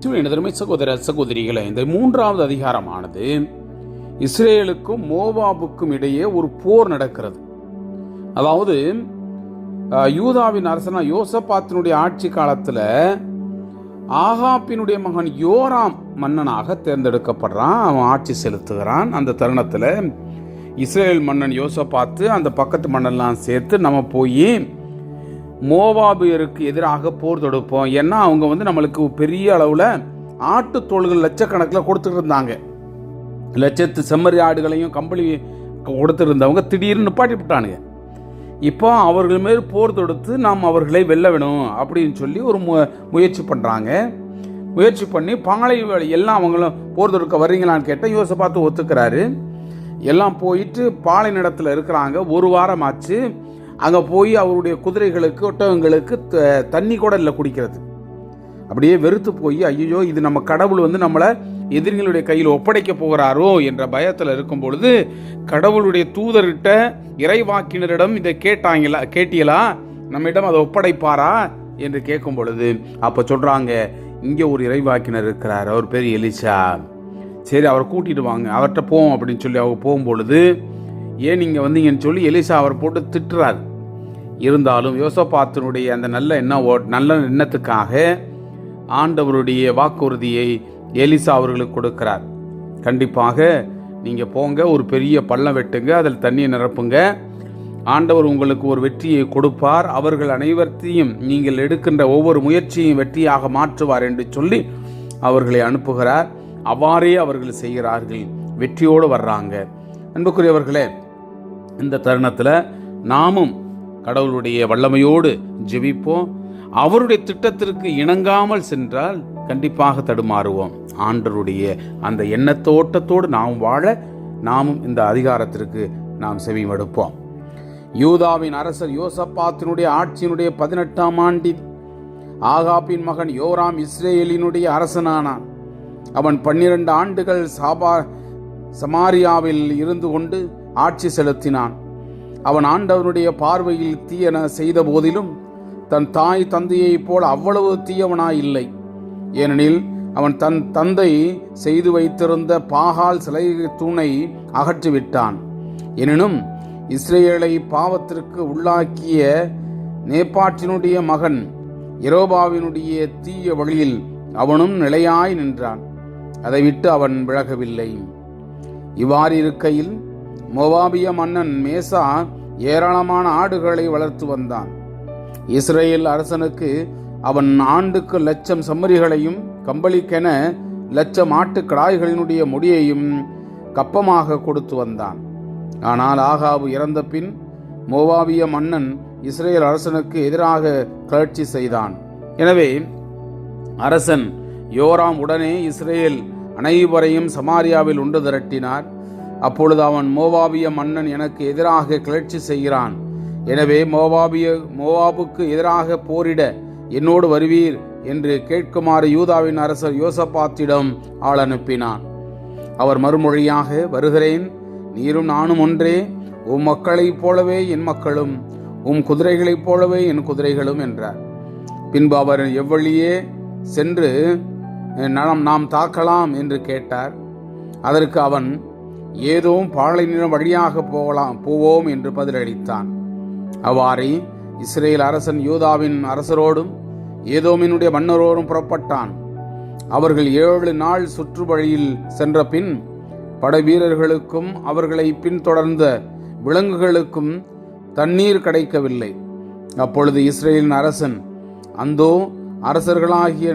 கிறிஸ்துவின் எனதருமை சகோதர சகோதரிகளை, இந்த 3வது அதிகாரமானது இஸ்ரேலுக்கும் மோவாபுக்கும் இடையே ஒரு போர் நடக்கிறது. அதாவது யூதாவின் அரசனா யோசபாத்தினுடைய ஆட்சி காலத்தில் ஆகாப்பினுடைய மகன் யோராம் மன்னனாக தேர்ந்தெடுக்கப்படுறான். அவன் ஆட்சி செலுத்துகிறான். அந்த தருணத்தில் இஸ்ரேல் மன்னன் யோசபாத்து அந்த பக்கத்து மன்னன்லாம் சேர்த்து நம்ம போய் மோவாபியருக்கு எதிராக போர் தொடுப்போம். ஏன்னா அவங்க நம்மளுக்கு பெரிய அளவில் ஆட்டு தோள்கள் லட்சக்கணக்கில் கொடுத்துட்டு இருந்தாங்க. லட்சத்து செம்மறி ஆடுகளையும் கம்பளி கொடுத்துருந்தவங்க திடீர்னு நிப்பாட்டிவிட்டானுங்க. இப்போ அவர்கள் மேல் போர் தொடுத்து நாம் அவர்களை வெல்ல வேணும் அப்படின்னு சொல்லி ஒரு முயற்சி பண்ணுறாங்க. முயற்சி பண்ணி பாலை எல்லாம் அவங்களும் போர் தொடுக்க வர்றீங்களான்னு கேட்டால் யோசபாத்து ஒத்துக்கிறாரு. எல்லாம் போயிட்டு பாலை நிலத்தில் இருக்கிறாங்க. ஒரு வாரம் ஆச்சு. அங்கே போய் அவருடைய குதிரைகளுக்கு ஒட்டகங்களுக்கு தண்ணி கூட இல்லை குடிக்கிறது. அப்படியே வெறுத்து போய் ஐயோ இது நம்ம கடவுள் நம்மளை எதிரிகளுடைய கையில் ஒப்படைக்க போகிறாரோ என்ற பயத்தில் இருக்கும் பொழுது கடவுளுடைய தூதர்கிட்ட இறைவாக்கினரிடம் இதை கேட்டீங்களா நம்மிடம் அதை ஒப்படைப்பாரா என்று கேட்கும் பொழுது அப்போ சொல்கிறாங்க, இங்கே ஒரு இறைவாக்கினர் இருக்கிறார், அவர் பேர் எலிசா, சரி அவரை கூட்டிட்டு வாங்க, அவர்கிட்ட போவோம் அப்படின்னு சொல்லி அவங்க போகும்பொழுது ஏன் நீங்கள் வந்தீங்கன்னு சொல்லி எலிசா அவர் போட்டு திட்டுறார். இருந்தாலும் யோசபாத்தினுடைய அந்த நல்ல எண்ணத்துக்காக ஆண்டவருடைய வாக்குறுதியை எலிசா அவர்களுக்கு கொடுக்கிறார். கண்டிப்பாக நீங்கள் போங்க, ஒரு பெரிய பள்ளம் வெட்டுங்க, அதில் தண்ணியை நிரப்புங்க, ஆண்டவர் உங்களுக்கு ஒரு வெற்றியை கொடுப்பார், அவர்கள் அனைவரையும் நீங்கள் எடுக்கின்ற ஒவ்வொரு முயற்சியும் வெற்றியாக மாற்றுவார் என்று சொல்லி அவர்களை அனுப்புகிறார். அவ்வாறே அவர்கள் செய்கிறார்கள், வெற்றியோடு வர்றாங்க. அன்புக்குரியவர்களே, இந்த தருணத்தில் நாமும் கடவுளுடைய வல்லமையோடு ஜெபிப்போம். அவருடைய திட்டத்திற்கு இணங்காமல் சென்றால் கண்டிப்பாக தடுமாறுவோம். ஆண்டவருடைய அந்த எண்ணத்தோட்டத்தோடு நாம் வாழ நாமும் இந்த அதிகாரத்திற்கு நாம் செவிமடுப்போம். யூதாவின் அரசர் யோசபாத்தினுடைய ஆட்சியினுடைய 18ஆம் ஆண்டில் ஆகாப்பின் மகன் யோராம் இஸ்ரேலினுடைய அரசனானான். அவன் 12 ஆண்டுகள் சமாரியாவில் இருந்து கொண்டு ஆட்சி செலுத்தினான். அவன் ஆண்டவனுடைய பார்வையில் தீயன செய்த போதிலும் தன் தாய் தந்தையைப் போல அவ்வளவு தீயவனாயில்லை. ஏனெனில் அவன் தன் தந்தை செய்து வைத்திருந்த பாகால் சிலை தூணை அகற்றிவிட்டான். எனினும் இஸ்ரேலை பாவத்திற்கு உள்ளாக்கிய நேபாட்டினுடைய மகன் யெரோபாவினுடைய தீய வழியில் அவனும் நிலையாய் நின்றான். அதை விட்டு அவன் விலகவில்லை. இவ்வாறு இருக்கையில் மோவாபிய மன்னன் மேசா ஏராளமான ஆடுகளை வளர்த்து வந்தான். இஸ்ரேல் அரசனுக்கு அவன் ஆண்டுக்கு 1,00,000 செம்மறிகளையும் கம்பளிக்கென 1,00,000 ஆட்டுக்கடாய்களினுடைய முடியையும் கப்பமாக கொடுத்து வந்தான். ஆனால் ஆகாபு இறந்த பின் மோவாபிய மன்னன் இஸ்ரேல் அரசனுக்கு எதிராக கிளர்ச்சி செய்தான். எனவே அரசன் யோராம் உடனே இஸ்ரேல் அனைவரையும் சமாரியாவில் ஒன்று திரட்டினார். அப்பொழுது அவன் மோவாபிய மன்னன் எனக்கு எதிராக கிளர்ச்சி செய்கிறான், எனவே மோவாபுக்கு எதிராக போரிட என்னோடு வருவீர் என்று கேட்குமாறு யூதாவின் அரசர் யோசபாத்திடம் ஆள் அனுப்பினான். அவர் மறுமொழியாக, வருகிறேன், நீரும் நானும் ஒன்றே, உம் மக்களைப் போலவே என் மக்களும், உம் குதிரைகளைப் போலவே என் குதிரைகளும் என்றார். பின்பு அவர் எவ்வழியே சென்று நாம் தாக்கலாம் என்று கேட்டார். அதற்கு அவன், ஏதோ பாலை நிலம் வழியாக போவோம் என்று பதிலளித்தான். அவ்வாறே இஸ்ரேல் அரசன் யூதாவின் அரசரோடும் ஏதோமினுடைய மன்னரோடும் புறப்பட்டான். அவர்கள் 7 நாள் சுற்று வழியில் சென்ற பின் படை வீரர்களுக்கும் அவர்களை பின்தொடர்ந்த விலங்குகளுக்கும் தண்ணீர் கிடைக்கவில்லை. அப்பொழுது இஸ்ரேலின் அரசன், அந்தோ அரசர்களாகிய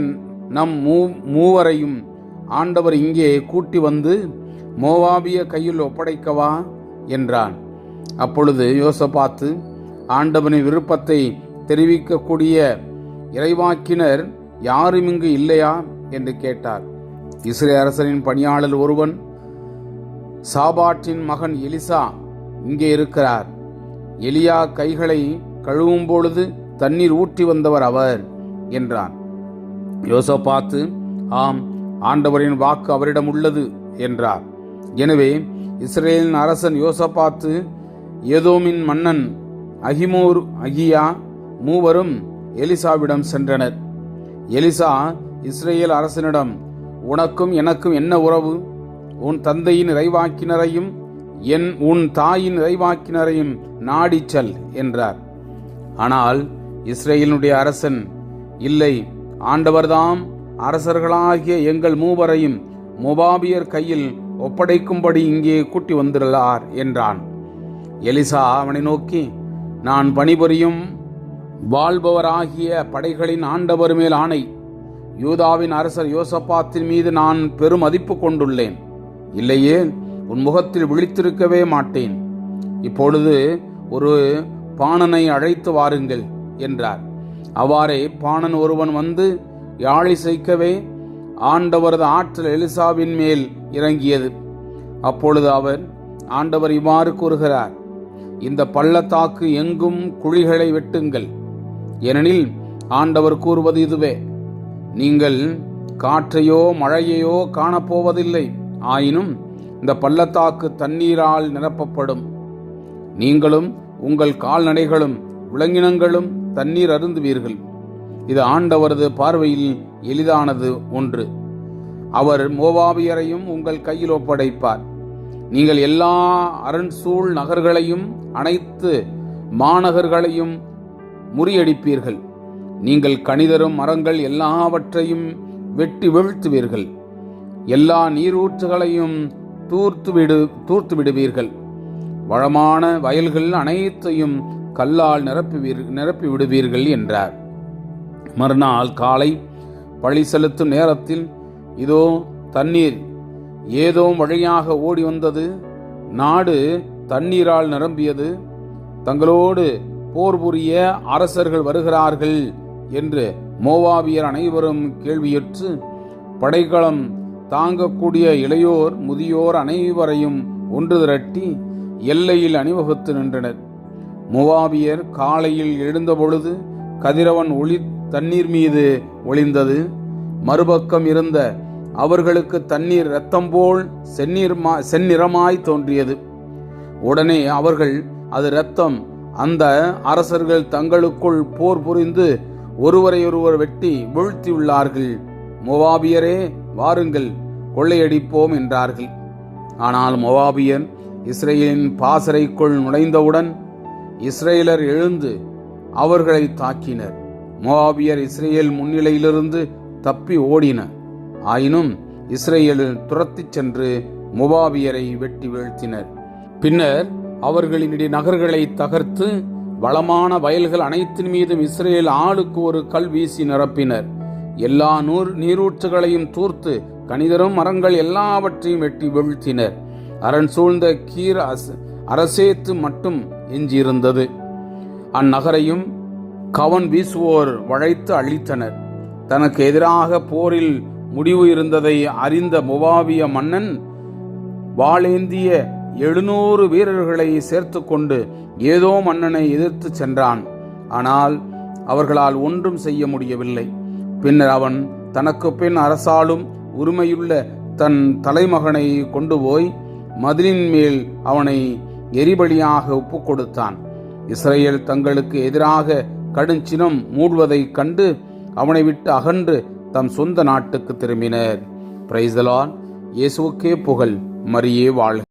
நம் மூவரையும் ஆண்டவர் இங்கே கூட்டி வந்து மோவாபிய கையில் ஒப்படைக்கவா என்றான். அப்பொழுது யோசபாத்து, ஆண்டவனின் விருப்பத்தை தெரிவிக்கக்கூடிய இறைவாக்கினர் யாரும் இங்கு இல்லையா என்று கேட்டார். இஸ்ரேல் அரசனின் பணியாளர் ஒருவன், சாபாட்டின் மகன் எலிசா இங்கே இருக்கிறார், எலியா கைகளை கழுவும் பொழுது தண்ணீர் ஊற்றி வந்தவர் அவர் என்றான். யோசபாத்து, ஆம், ஆண்டவரின் வாக்கு அவரிடம் உள்ளது என்றார். எனவே இஸ்ரேலின் அரசன் யோசபாத்து ஏதோமின் மன்னன் அகியா மூவரும் எலிசாவிடம் சென்றனர். எலிசா இஸ்ரேல் அரசனிடம், உனக்கும் எனக்கும் என்ன உறவு? உன் தந்தையின் இறைவாக்கினரையும் உன் தாயின் இறைவாக்கினரையும் நாடிச் செல் என்றார். ஆனால் இஸ்ரேலினுடைய அரசன், இல்லை, ஆண்டவர்தாம் அரசர்களாகிய எங்கள் மூவரையும் மோவாபியர் கையில் ஒப்படைக்கும்படி இங்கே கூட்டி வந்துள்ளார் என்றான். எலிசா அவனை நோக்கி, நான் பணிபுரியும் வாழ்பவராகிய படைகளின் ஆண்டவர் மேல் ஆணை, யூதாவின் அரசர் யோசபாத்தின் மீது நான் பெரும் மதிப்பு கொண்டுள்ளேன். இல்லையே, உன் முகத்தில் விழித்திருக்கவே மாட்டேன். இப்பொழுது ஒரு பாணனை அழைத்து வாருங்கள் என்றார். அவ்வாறே பாணன் ஒருவன் வந்து யாழிசைக்கவே ஆண்டவரது ஆற்றல் எலிசாவின் மேல் இறங்கியது. அப்பொழுது அவர், ஆண்டவர் இவ்வாறு கூறுகிறார், இந்த பள்ளத்தாக்கு எங்கும் குழிகளை வெட்டுங்கள். ஏனெனில் ஆண்டவர் கூறுவது இதுவே, நீங்கள் காற்றையோ மழையையோ காணப்போவதில்லை. ஆயினும் இந்த பள்ளத்தாக்கு தண்ணீரால் நிரப்பப்படும். நீங்களும் உங்கள் கால்நடைகளும் விலங்கினங்களும் தண்ணீர் அருந்துவீர்கள். இது ஆண்டவரது பார்வையில் எளிதானது ஒன்று. அவர் மோவாபியரையும் உங்கள் கையில் ஒப்படைப்பார். நீங்கள் எல்லா அரண்சூழ் நகர்களையும் அனைத்து மாநகர்களையும் முறியடிப்பீர்கள். நீங்கள் கனிதரும் மரங்கள் எல்லாவற்றையும் வெட்டி வீழ்த்துவீர்கள். எல்லா நீரூற்றுகளையும் தூர்த்து விடுவீர்கள். வளமான வயல்கள் அனைத்தையும் கல்லால் நிரப்பி விடுவீர்கள் என்றார். மறுநாள் காலை பழி செலுத்தும் நேரத்தில், இதோ தண்ணீர் ஏதோ வழியாக ஓடி வந்தது. நாடு தண்ணீரால் நிரம்பியது. தங்களோடு போர் புரிய அரசர்கள் வருகிறார்கள் என்று மோவாபியர் அனைவரும் கேள்வியுற்று படைகளம் தாங்கக்கூடிய இளையோர் முதியோர் அனைவரையும் ஒன்று திரட்டி எல்லையில் அணிவகுத்து நின்றனர். மோவாபியர் காலையில் எழுந்தபொழுது கதிரவன் ஒளி தண்ணீர் மீது ஒளிந்தது. மறுபக்கம் இருந்த அவர்களுக்கு தண்ணீர் இரத்தம் போல் செந்நிறமாய் தோன்றியது. உடனே அவர்கள், அது இரத்தம், அந்த அரசர்கள் தங்களுக்குள் போர் புரிந்து ஒருவரையொருவர் வெட்டி வீழ்த்தியுள்ளார்கள். மோவாபியரே, வாருங்கள், கொள்ளையடிப்போம் என்றார்கள். ஆனால் மோவாபியர் இஸ்ரேலின் பாசறைக்குள் நுழைந்தவுடன் இஸ்ரேலர் எழுந்து அவர்களை தாக்கினர். மோவாபியர் இஸ்ரேல் முன்னிலையிலிருந்து தப்பி ஓடினர். ஆயினும் இஸ்ரேல் துரத்திச் சென்று மோவாபியரை வெட்டி வீழ்த்தினர். பின்னர் அவர்களினுடைய நகர்களை தகர்த்து வளமான வயல்கள் அனைத்தின் மீதும் இஸ்ரேல் ஆளுக்கு ஒரு கல் வீசி நிரப்பினர். எல்லா நீரூற்றுகளையும் தூர்த்து கனிதரும் மரங்கள் எல்லாவற்றையும் வெட்டி வீழ்த்தினர். அரண் சூழ்ந்த கீர் அரசேத்து மட்டும் எஞ்சியிருந்தது. அந்நகரையும் கவன் வீசுவோர் வளைத்து அழித்தனர். தனக்கு எதிராக போரில் முடிவு இருந்ததை அறிந்த மோவாபிய மன்னன் வாளேந்திய 700 வீரர்களை சேர்த்து கொண்டு ஏதோ மன்னனை எதிர்த்து சென்றான். ஆனால் அவர்களால் ஒன்றும் செய்ய முடியவில்லை. பின்னர் அவன் தனக்கு பின் அரசாலும் உரிமையுள்ள தன் தலைமகனை கொண்டு போய் மதிலின் மேல் அவனை எரிபலியாக ஒப்புக் கொடுத்தான். இஸ்ரேல் தங்களுக்கு எதிராக கடுஞ்சினம் மூடுவதைக் கண்டு அவனை விட்டு அகன்று தம் சொந்த நாட்டுக்கு திரும்பினர். Praise the Lord. இயேசுவுக்கே புகழ். மரியே வாழ்க.